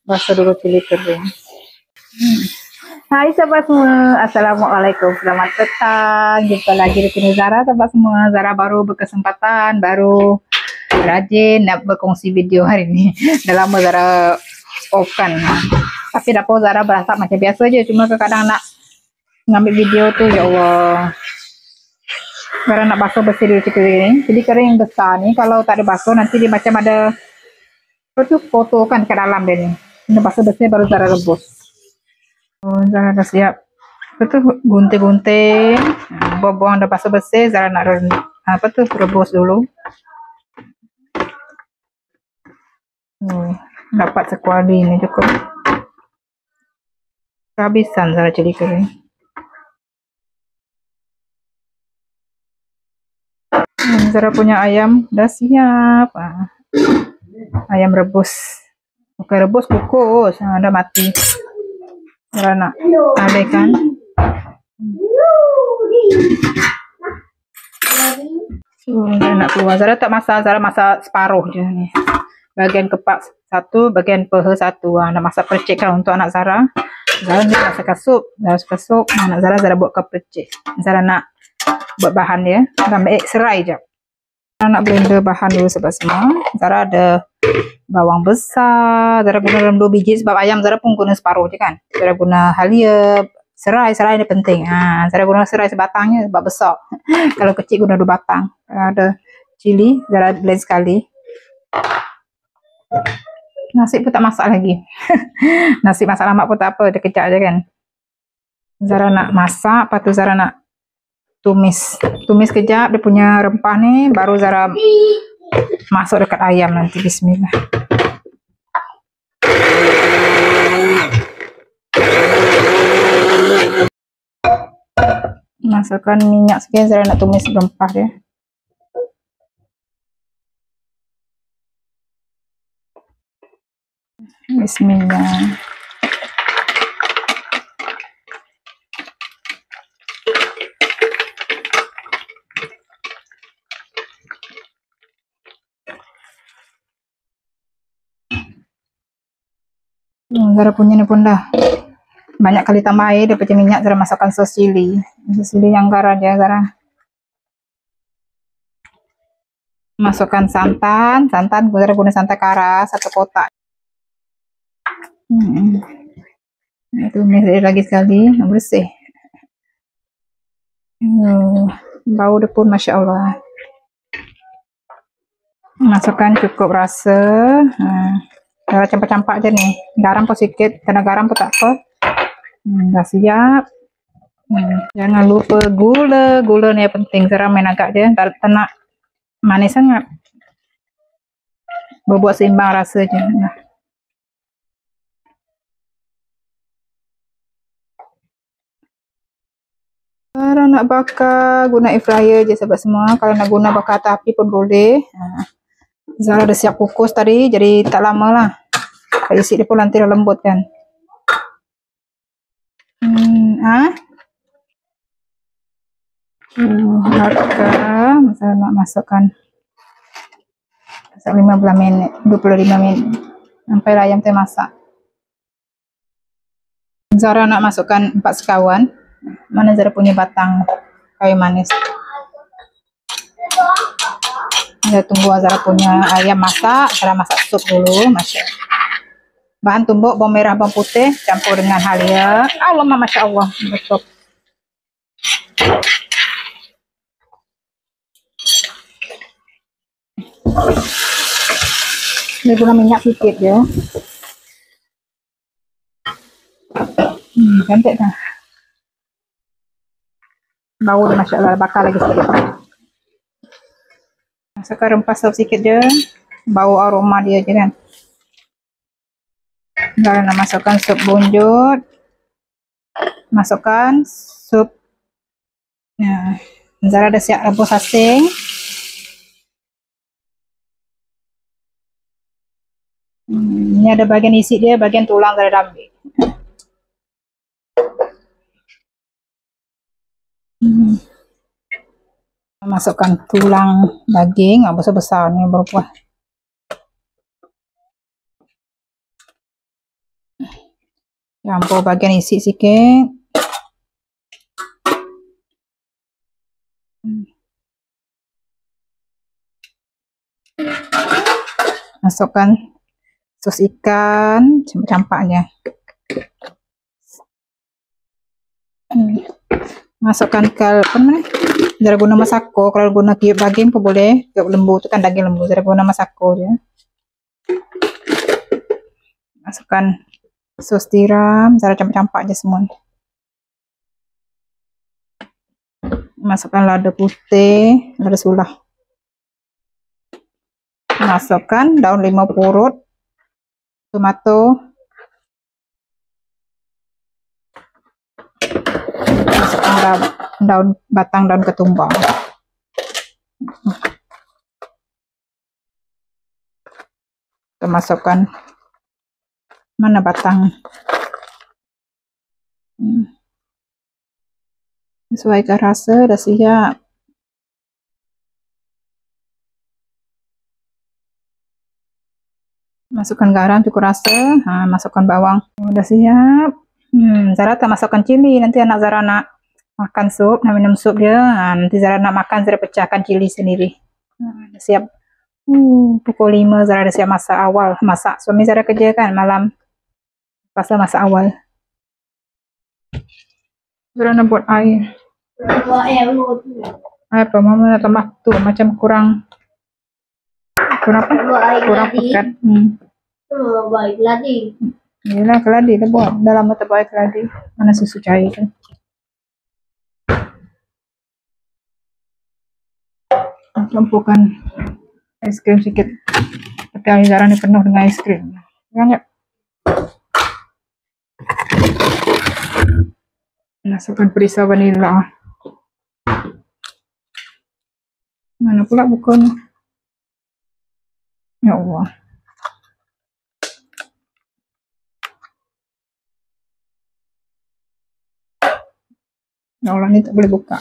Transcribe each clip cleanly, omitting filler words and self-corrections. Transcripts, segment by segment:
Basuh dulu cili kering. Hai sobat semua, assalamualaikum, selamat petang. Jumpa lagi di channel Zara sobat semua. Zara baru berkesempatan, baru rajin nak berkongsi video hari ini. Dah lama Zara off kan, tapi dah Zara berasa macam biasa je. Cuma kadang nak ngambil video tu, ya Allah, Zara nak basuh bersih dulu cili kering. Cili kering besar ni kalau tak ada basuh nanti dia macam ada apa tu, kotor kan ke dalam dia ni. Ini basuh bersih baru Zara rebus. Zara dah siap gunting-gunting, buang-buang dah basuh bersih. Zara nak rebus dulu. Dapat sekuali ni cukup. Kehabisan Zara cili kering. Zara punya ayam dah siap. Ayam rebus, bukan rebus, kukus. Dah mati. Zara nak alihkan. Zara nak keluar. Zara tak masak, Zara masak separuh je ni. Bagian kepak satu, bagian peha satu. Nak masak percik kan untuk anak Zara. Zara ni masak sup. Zara suka sup. Anak Zara buatkan percik. Zara nak buat bahan dia. Zara ambil serai je. Zara nak blender bahan dulu sebab semua. Zara ada bawang besar. Zara guna dalam 2 biji sebab ayam Zara pun guna separuh je kan. Zara guna halia. Serai ni penting. Zara guna serai sebatangnya sebab besar. Kalau kecil guna 2 batang. Ada cili, Zara blend sekali. Nasi pun tak masak lagi. Nasi masak lama pun tak apa, dia kejap je kan. Zara nak masak, lepas tu Zara nak tumis kejap dia punya rempah ni, baru Zara masuk dekat ayam nanti. Bismillah. Masukkan minyak sikit. Zara nak tumis rempah dia. Bismillah. Zara punya ni pun dah banyak kali tambah air daripada minyak. Zara masukkan sos cili yang garam dia. Zara masukkan santan. Zara guna santan kara 1 kotak. Tumis lagi sekali, bersih. Bau dia pun Masya Allah. Masukkan cukup rasa. Zara campak-campak je ni. Garam pun sikit, kena garam pun tak apa. Dah siap. Jangan lupa gula ni yang penting. Zara main agak je, tak nak manis sangat. Berbuat seimbang rasa je. Zara nak bakar guna air fryer je sebab semua. Kalau nak guna bakar atas api pun boleh. Zara dah siap kukus tadi, jadi tak lama lah. Isi dia pun nanti dah lembut kan. Bakar. Zara nak masukkan 15 minit, 25 minit sampai ayam tu masak. Zara nak masukkan 4 sekawan. Mana Zara punya batang kayu manis. Zara tunggu Zara punya ayam masak. Zara masak sup dulu. Masya Allah. Bahan tumbuk, bawang merah, bawang putih campur dengan halia. Allahumma Masya Allah. Betul. Ini guna minyak sedikit je. Cantik dah. Bau dia Masya Allah. Bakar lagi sedikit. Masukkan rempah sup sikit je. Bau aroma dia je kan. Zara nak masukkan sup bunjut. Masukkan sup. Zara dah siap rebus asing. Ini ada bagian isi dia, bagian tulang Zara dah ambil. Masukkan tulang daging besar-besar ni berapa. Campur bagian isi sikit. Masukkan sos ikan, campaknya. Masukkan zara guna masako. Kalau guna kiuk daging pun boleh. Kiuk lembu tu kan daging lembu. Zara guna masako je. Masukkan sos tiram. Zara campak-campak je semua. Masukkan lada putih, lada sulah. Masukkan daun limau purut, tomato, masukkan batang daun ketumbar. Kita masukkan mana batang. Sesuaikan rasa, dah siap. Masukkan garam cukup rasa. Masukkan bawang. Dah siap. Zara tak masukkan cili. Nanti anak Zara nak makan sup, nak minum sup dia. Nanti Zara nak makan, Zara pecahkan cili sendiri. Dah siap. Pukul 5 Zara dah siap masak awal. Masak suami Zara kerja kan malam. Pasal masak awal. Zara nak buat air. Air apa? Mama nak tambah tu. Macam kurang apa? Kurang pekat. Baik keladi. Yelah, keladi dah buat. Dah lama tak buat keladi. Mana susu cair tu. Campurkan es krim sikit. Tapi air Zara ni penuh dengan es krim. Banyak. Masukkan perisa vanila. Mana pula bukan? Ya Allah. Ya Allah, ni tak boleh buka.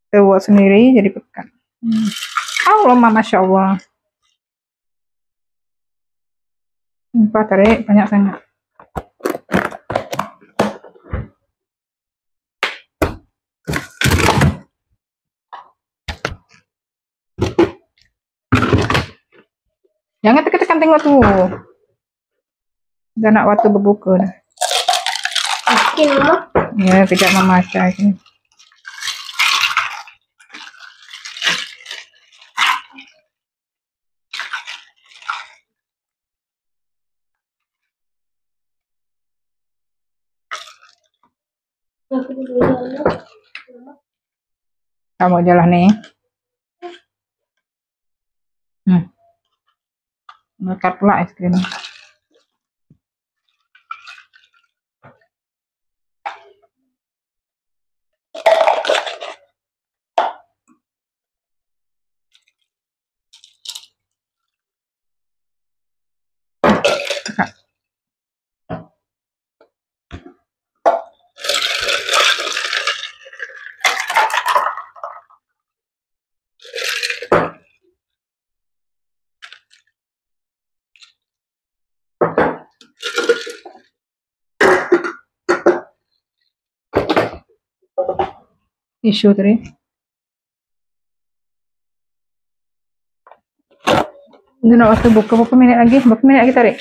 Kita buat sendiri jadi pekat. Allah, Masya Allah. Nampak tarik banyak sangat. Jangan tekan-tekan, tengok tu. Dah nak waktu berbuka dah. Mungkin Mama. Ya, kejap Mama cari sini. Kamu je lah ni. Melekat pula es krim. Tisu tadi. Ini nak waktu buka berapa minit lagi? Berapa minit lagi tarik?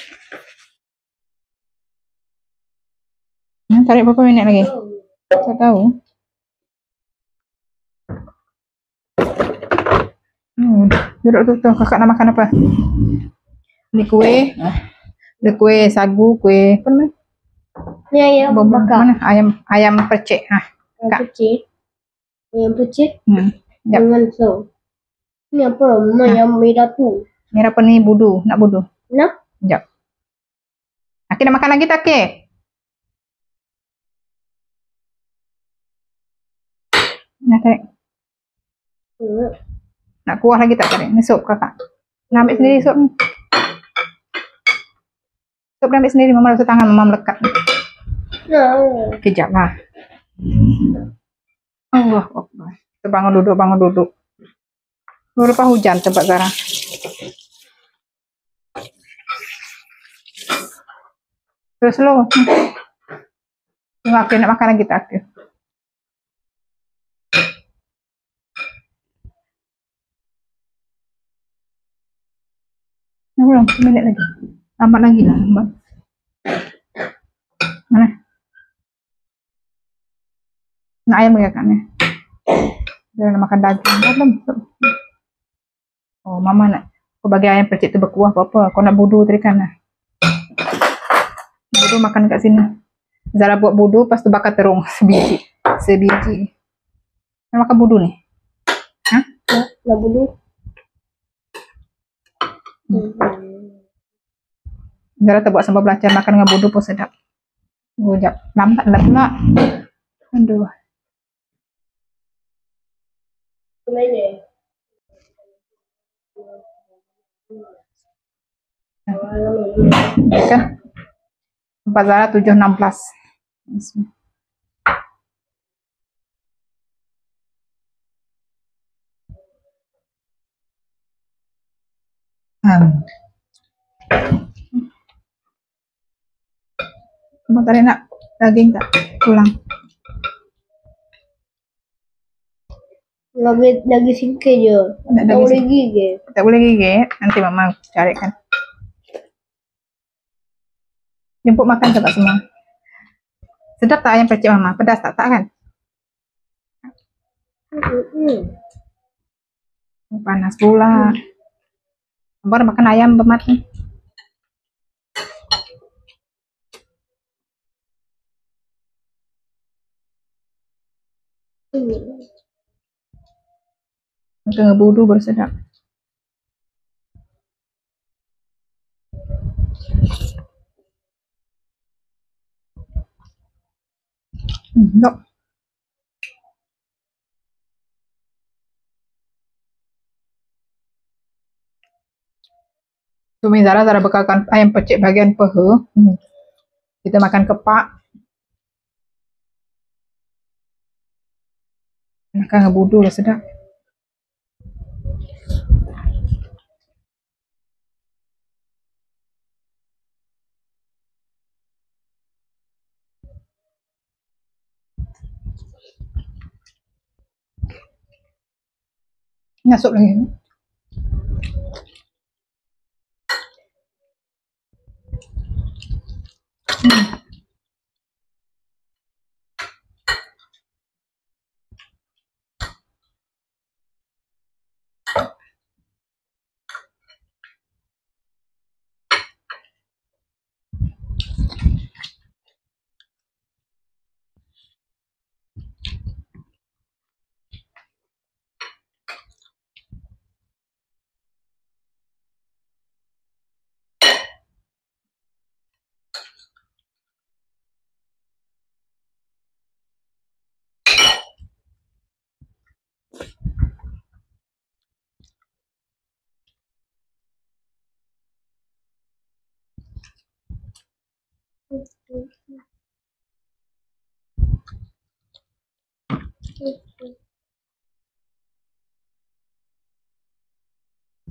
Tarik berapa minit lagi? Tak tahu. Duduk tu, kakak nak makan apa? Ni kuih. Ada kuih sagu, kuih apa namanya? Ni ayam bakar. Mana? Ayam percik. Ayam percik. Ayam percik. Jap. Dengan so. Ni apa? Mama yang merah tu. Merah apa ni? Budu. Nak budu? Nak? Sekejap. Aki nak makan lagi tak, Ki? Nah, tarik. Nak kuah lagi tak, tarik? Ini sup kakak. Nak ambil sendiri sup ni. Sup ambil sendiri, mama rasa tangan mama melekat. Kejap lah. Allah Akbar. Kita bangun duduk. Rupa hujan tempat Zara. Terus slow. Tengok nak makan lagi tak? Belum, 1 minit lagi. Lambat lagi lah. Lambat. Mana? Nak ayam ya kan? Dia nak makan daging. Belum. Oh, mama nak. Kau bagi ayam percik tu berkuah apa-apa. Kau nak budu terikan lah. Budu makan kat sini. Zara buat budu, lepas tu bakar terung. Sebiji. Nak makan budu ni? Hah? Nak budu. Zara tu buat sambal belacan makan dengan budu pun sedap. Sekejap. Lambat lah pula. Aduh. Mana? Kan? Tempat Zara 7.16. Kamu tadi nak daging tak? Pulang. Lagi sikit je. Tak boleh gigit. Tak boleh gigit. Nanti mama carikan. Jemput makan tempat semua. Sedap tak ayam percik mama? Pedas tak? Tak kan? Panas pula. Baru makan ayam bermat ni. Makan ngebudu baru sedap. Dok. Cuma Zara bekalkan ayam percik bagian peha. Kita makan kepak. Makan ngebudu lah sedap. Masuk lagi.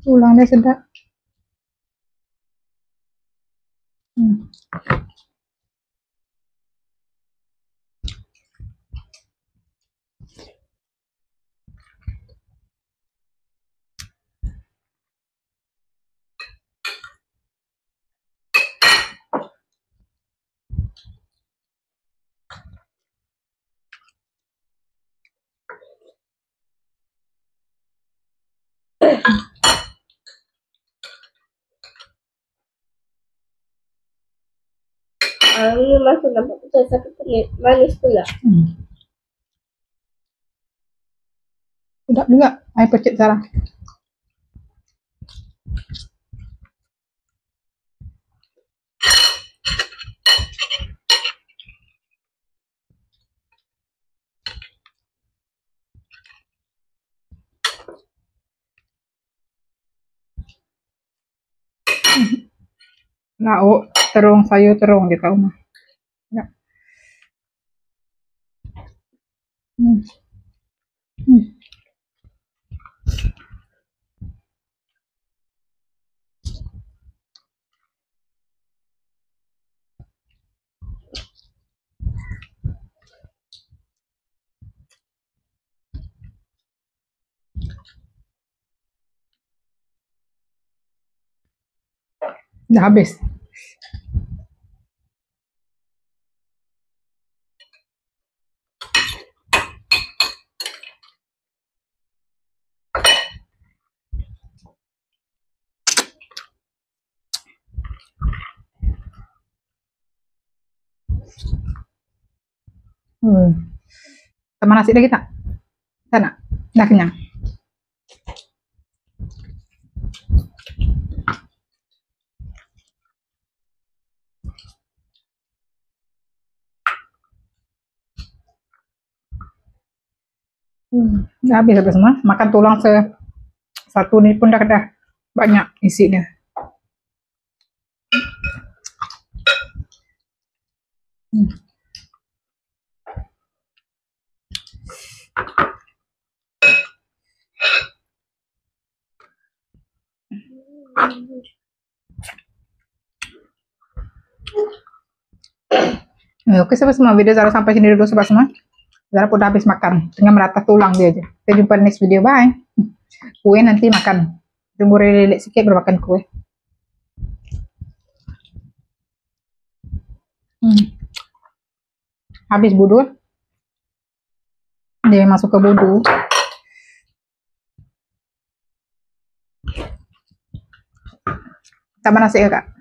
Tulang dia sedap. Ini masuk nampak betul tapi manis pula. Sedap juga ayam percik Zara. lauk, terung, sayur terung di kau mah. Ya. Hmm. Hmm. Udah habis. Sama nasi lagi tak? Sana. Udah kenyang. Udah habis apa semua. Makan tulang satu nih pun dah banyak isinya. Oke sobat semua, video Zara sampai sini dulu sobat semua. Zara udah habis makan, tinggal merata tulang dia aja. Kita jumpa di next video, bye. Kue nanti makan, tunggu lele sedikit baru makan kue. Habis budul, dia masuk ke budul. Tambah nasi ya kak.